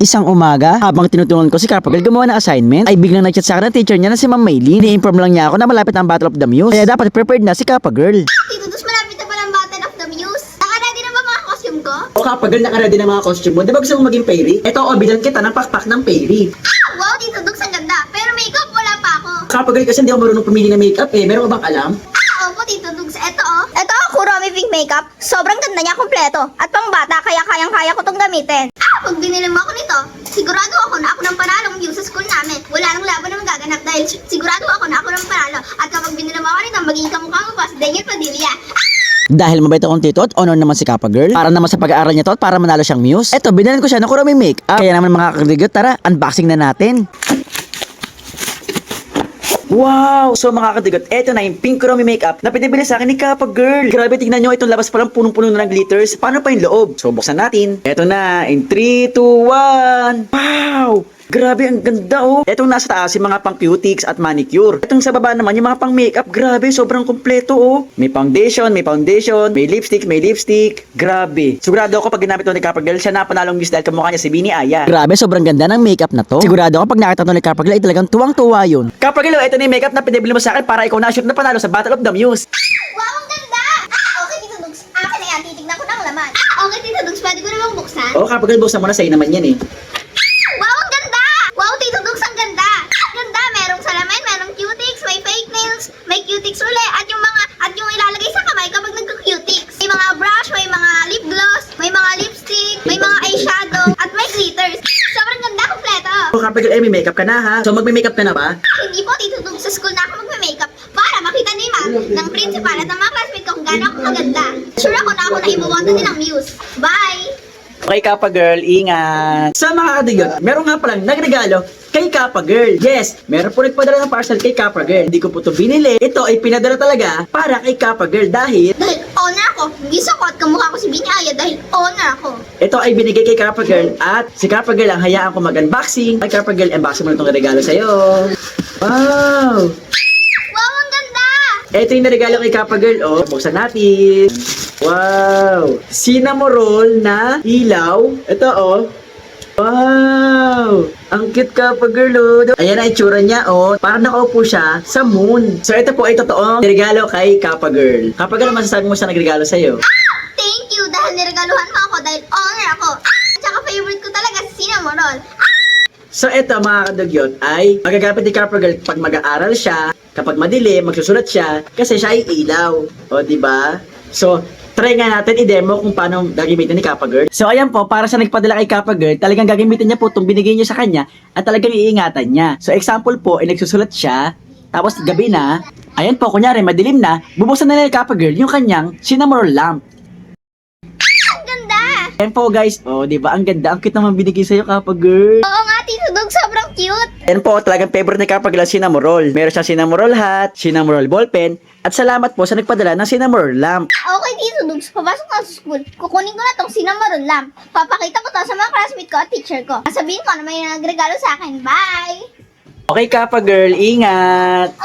Isang umaga, habang tinutulungan ko si Kappa Girl gumawa ng assignment, ay biglang nag-chat sa akin ng teacher niya na si Ma'am Maylene. Ni-inform lang niya ako na malapit ang Battle of the Muse. Kaya dapat prepared na si Kappa Girl. Tito Dus, malapit na palang Battle of the Muse. Naka-ready na ba mga costume ko? O Kappa Girl, naka-ready na mga costume mo. Di ba gusto mong maging fairy? Ito, bilan kita ng pakpak ng fairy. Wow, Tito Dus, ang ganda. Pero makeup, wala pa ako. Kappa Girl, kasi hindi ako marunong pumili ng makeup eh. Meron ka bang alam? Opo, Tito Dus. Ito, Kuromi Pink Makeup. Sobrang ganda niya, kompleto. At pang bata, kaya kayang-kaya ko tong gamitin. Pag binili mo ako nito, sigurado ako na ako ng panalong Muse sa school namin. Wala nang laban na magaganap dahil sigurado ako na ako ng panalo. At kapag binili mo ako nito, magiging kamukha mo pa si Daniel Padilla. Dahil mabait akong tito at honor naman si Kappa Girl. Para naman sa pag-aaral niya to at para manalo siyang Muse. Eto, binalan ko siya ng Kuromi Makeup. Kaya naman mga kakadigot, tara, unboxing na natin. Wow! So mga kadigot, eto na yung pink Kuromi makeup na pinibili sa akin ni Kappa Girl. Grabe, tignan nyo, itong labas palang punong-puno na ng glitters. Paano pa yung loob? So buksan natin. Eto na, in 3, 2, 1. Wow! Grabe, ang ganda oh. Etong nasa taas, yung mga pang cutics at manicure. Etong sa baba naman, yung mga pang makeup. Grabe, sobrang kompleto oh. May foundation, may lipstick. Grabe. Sigurado ako pag ginamit ito ni Kappa Girl, siya na panalong Miss dahil kamukha niya si Bini Aya. Grabe, sobrang ganda ng makeup na to. Sigurado ako pag nakita ito ni Kappa Girl ay talagang tuwang-tuwa yun. Kappa Girl, ito na yung makeup na pinibili mo sa akin para ikaw na shoot na panalo sa Battle of the Muse. Wow, ang ganda! Okay, Tito Dus. Akin na yan, titignan ko ng laman. Okay, Tito Dus, pwede ko namang buksan? Oo, Kappa Girl, buksan mo na, sa'yo naman yan eh. Wow, ang ganda! Wow, Tito Dus, ang ganda! Ang ganda, merong salamin, merong cutics, may fake nails, may cutics uli, at yung ilalagay sa kamay kapag nagka-cutics. May mga brush, may mga lip gloss, may mga lipstick, may mga eyeshadow, at may glitters. Sobrang ganda, kompleto. Oo, Kappa Girl, may makeup ka na ha. So magme-makeup ka na ba? Hindi po, Tito Dus, sa school na ako magme-makeup para makita ni ma'am ng principal at ng mga classmate ko kung gaano ako maganda. Sure ako na ako na ibuboto nilang Muse. Bye! Okay, Kappa Girl, ingat. Sa mga kadigot, meron nga palang nagregalo kay Kappa Girl. Yes, meron po nagpadala ng parcel kay Kappa Girl. Hindi ko po ito binili. Ito ay pinadala talaga para kay Kappa Girl dahil Honor ako. Hindi sakot kamukha ko si Bini Aya dahil honor ako. ito ay binigay kay Kappa Girl at si Kappa Girl ang hayaan ko mag-unboxing. Ay Kappa Girl, unboxing mo na itong regalo sa'yo. Wow! Wow, ang ganda! Ito yung regalo kay Kappa Girl. Oh, buksan natin. Wow! Cinnamoroll na ilaw. Ito oh. Wow! Ang cute Kappa Girl oh. Ayan ang itsura niya oh. Parang nakaupo siya sa moon. So ito po ay totoong regalo kay Kappa Girl. Kappa Girl, masasabi mo sa nagregalo sa'yo? Thank you dahil niregaluhan mo ako dahil honor ako. Tsaka favorite ko talaga si Cinnamoroll. So ito mga kadugyot ay magagamit ni Kappa Girl pag mag-aaral siya, kapag madilim, magsusulat siya, kasi siya ay ilaw. O, di ba? So, try nga natin i-demo kung paano gagamitin ni Kappa Girl. So ayan po, para sa nagpadala kay Kappa Girl, talagang gagamitin niya po itong binigay niya sa kanya at talagang iingatan niya. So example po, ay nagsusulat siya, tapos gabi na, ayan po, kunyari madilim na, bubuksan na ni Kappa Girl yung kanyang cinnamoroll lamp. Ang ganda! Ayan po guys, oh di ba ang ganda, ang cute naman binigay sa'yo Kappa Girl. Oo nga, Tito Dog, sobrang cute. Ayan po, talagang favorite ni Kappa Girl ang cinnamoroll. Meron siyang cinnamoroll hat, cinnamoroll ballpen, at salamat po sa nagpadala ng cinnamoroll lamp. Okay, Tito Dog, papasok na sa school. Kukunin ko na tong Cinnamoroll lamp. Papakita ko to sa mga classmate ko at teacher ko. Sabihin ko na may nagregalo sa akin. Bye! Okay Kappa Girl, ingat!